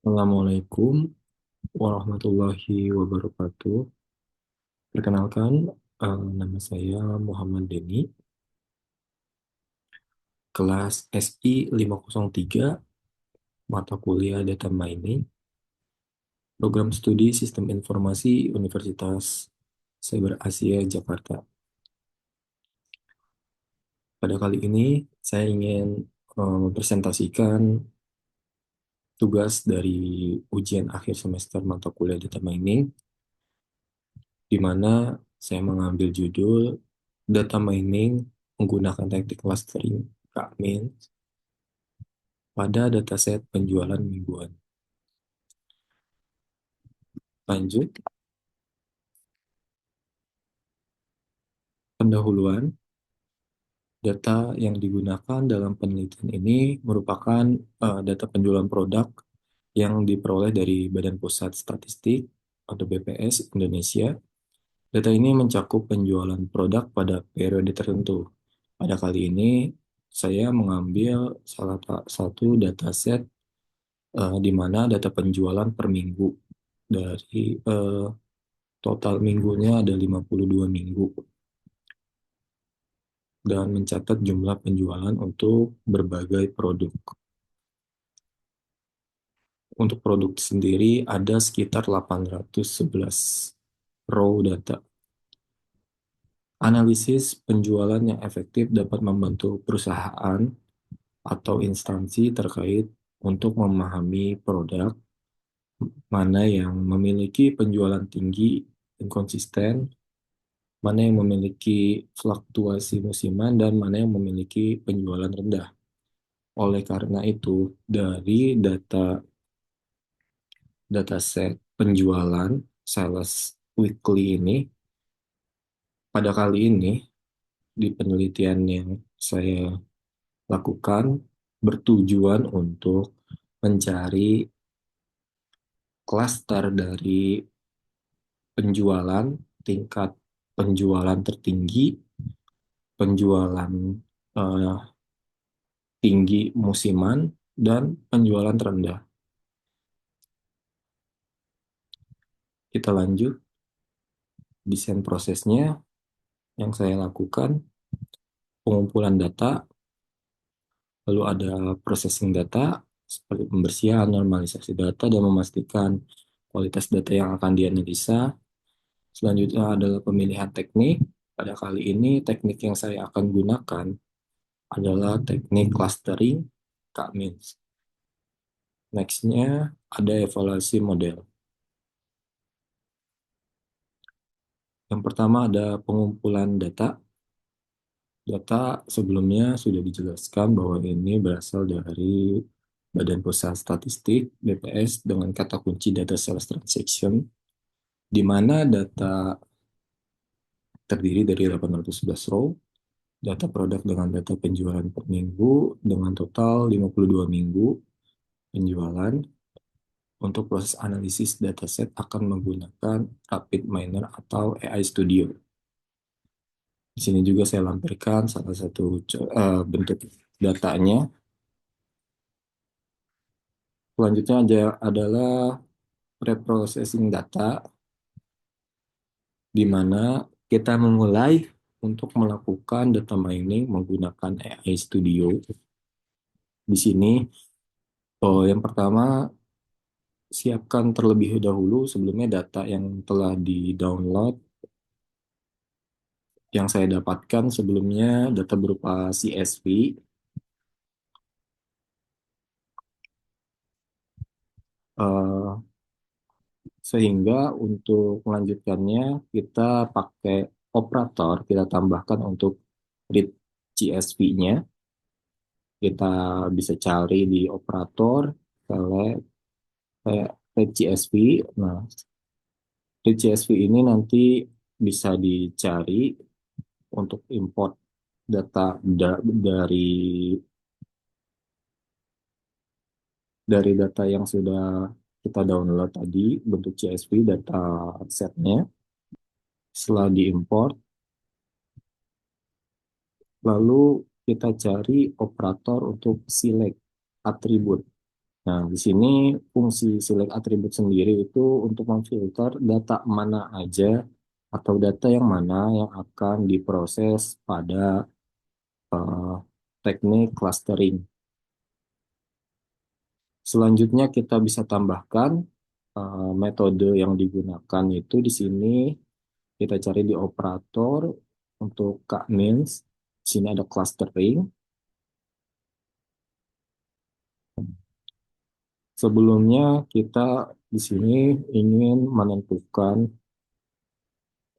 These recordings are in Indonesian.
Assalamualaikum warahmatullahi wabarakatuh. Perkenalkan, nama saya Muhammad Denny, kelas SI 503, mata kuliah Data Mining, program studi Sistem Informasi Universitas Cyber Asia Jakarta. Pada kali ini, saya ingin mempresentasikan tugas dari ujian akhir semester mata kuliah Data Mining, di mana saya mengambil judul Data Mining menggunakan teknik clustering Kmin pada dataset penjualan mingguan. Lanjut, pendahuluan. Data yang digunakan dalam penelitian ini merupakan data penjualan produk yang diperoleh dari Badan Pusat Statistik atau BPS Indonesia. Data ini mencakup penjualan produk pada periode tertentu. Pada kali ini, saya mengambil salah satu dataset di mana data penjualan per minggu dari total minggunya ada 52 minggu dan mencatat jumlah penjualan untuk berbagai produk. Untuk produk sendiri ada sekitar 811 row data. Analisis penjualan yang efektif dapat membantu perusahaan atau instansi terkait untuk memahami produk mana yang memiliki penjualan tinggi dan konsisten, mana yang memiliki fluktuasi musiman, dan mana yang memiliki penjualan rendah. Oleh karena itu, dari dataset penjualan sales weekly ini, pada kali ini di penelitian yang saya lakukan bertujuan untuk mencari klaster dari penjualan, tingkat penjualan tertinggi, penjualan eh, tinggi musiman, dan penjualan terendah. Kita lanjut, desain prosesnya yang saya lakukan, pengumpulan data, lalu ada processing data, seperti pembersihan, normalisasi data, dan memastikan kualitas data yang akan dianalisa. Selanjutnya adalah pemilihan teknik. Pada kali ini, teknik yang saya akan gunakan adalah teknik clustering K-means. Next-nya ada evaluasi model. Yang pertama ada pengumpulan data. Data sebelumnya sudah dijelaskan bahwa ini berasal dari Badan Pusat Statistik (BPS) dengan kata kunci data sales transaction, di mana data terdiri dari 811 row, data produk dengan data penjualan per minggu dengan total 52 minggu penjualan. Untuk proses analisis dataset akan menggunakan RapidMiner atau AI Studio. Di sini juga saya lampirkan salah satu bentuk datanya. Selanjutnya adalah preprocessing data, di mana kita memulai untuk melakukan data mining menggunakan AI Studio. Di sini, yang pertama, siapkan terlebih dahulu sebelumnya data yang telah di-download. Yang saya dapatkan sebelumnya data berupa CSV, sehingga untuk melanjutkannya kita pakai operator, kita tambahkan untuk read CSV-nya. Kita bisa cari di operator, select read CSV. Nah, read CSV ini nanti bisa dicari untuk import data dari data yang sudah kita download tadi, bentuk CSV data setnya. Setelah diimport, lalu kita cari operator untuk select atribut. Nah, di sini fungsi select attribute sendiri itu untuk memfilter data mana aja atau data yang mana yang akan diproses pada eh, teknik clustering. Selanjutnya kita bisa tambahkan metode yang digunakan itu di sini kita cari di operator untuk k-means. Di sini ada clustering. Sebelumnya kita di sini ingin menentukan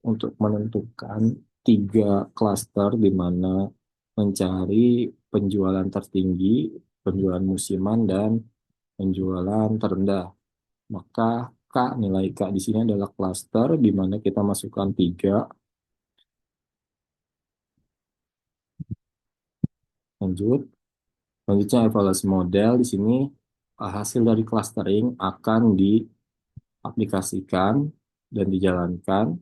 untuk menentukan tiga klaster di mana mencari penjualan tertinggi, penjualan musiman, dan penjualan terendah. Maka nilai K di sini adalah klaster di mana kita masukkan tiga. Lanjut. Selanjutnya evaluasi model di sini hasil dari clustering akan diaplikasikan dan dijalankan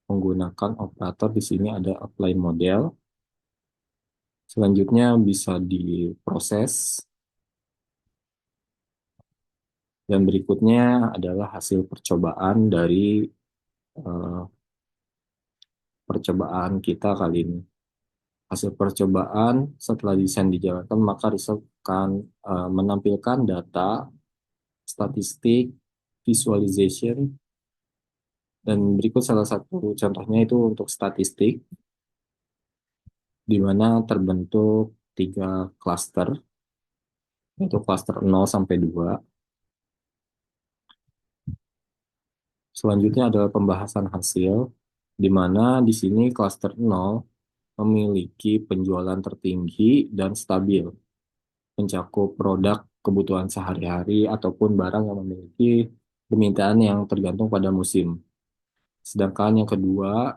menggunakan operator di sini ada apply model. Selanjutnya bisa diproses dan berikutnya adalah hasil percobaan dari eh, percobaan kita kali ini. Hasil percobaan setelah desain dijalankan maka riset akan menampilkan data, statistik, visualization, dan berikut salah satu contohnya itu untuk statistik, di mana terbentuk tiga klaster, yaitu klaster 0 sampai 2. Selanjutnya adalah pembahasan hasil, di mana di sini klaster 0 memiliki penjualan tertinggi dan stabil, mencakup produk kebutuhan sehari-hari ataupun barang yang memiliki permintaan yang tergantung pada musim. Sedangkan yang kedua,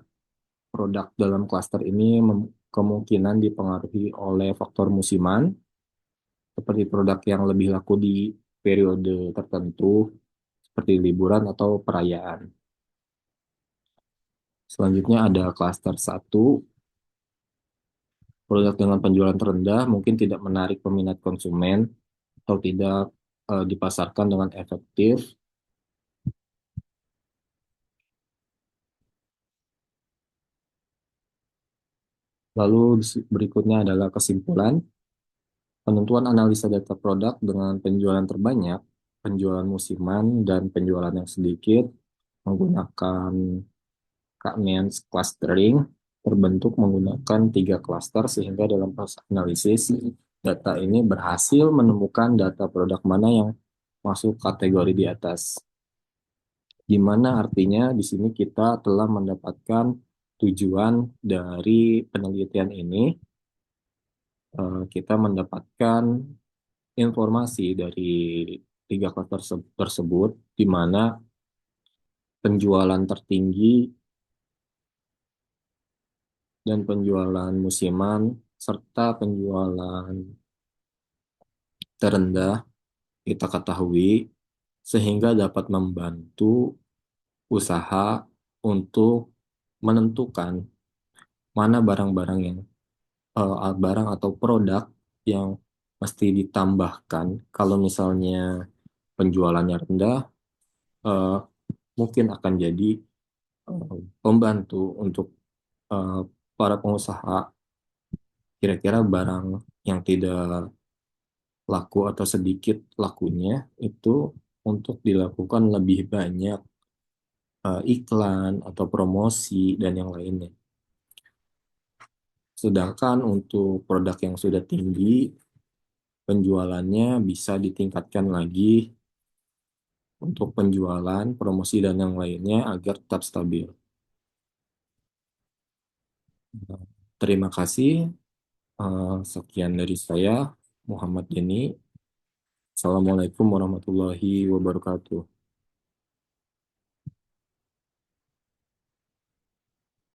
produk dalam klaster ini kemungkinan dipengaruhi oleh faktor musiman, seperti produk yang lebih laku di periode tertentu, seperti liburan atau perayaan. Selanjutnya ada klaster 1, produk dengan penjualan terendah mungkin tidak menarik peminat konsumen atau tidak dipasarkan dengan efektif. Lalu berikutnya adalah kesimpulan. Penentuan analisa data produk dengan penjualan terbanyak, penjualan musiman, dan penjualan yang sedikit menggunakan K-means clustering terbentuk menggunakan tiga klaster sehingga dalam proses analisis data ini berhasil menemukan data produk mana yang masuk kategori di atas. Di mana artinya di sini kita telah mendapatkan tujuan dari penelitian ini. Kita mendapatkan informasi dari tiga klaster tersebut, di mana penjualan tertinggi dan penjualan musiman serta penjualan terendah kita ketahui sehingga dapat membantu usaha untuk menentukan mana barang-barang yang barang atau produk yang mesti ditambahkan kalau misalnya penjualannya rendah, eh, mungkin akan jadi pembantu untuk eh, para pengusaha. Kira-kira barang yang tidak laku atau sedikit lakunya itu untuk dilakukan lebih banyak iklan atau promosi dan yang lainnya. Sedangkan untuk produk yang sudah tinggi, penjualannya bisa ditingkatkan lagi untuk penjualan, promosi, dan yang lainnya agar tetap stabil. Terima kasih. Sekian dari saya, Muhammad Deni. Assalamualaikum warahmatullahi wabarakatuh.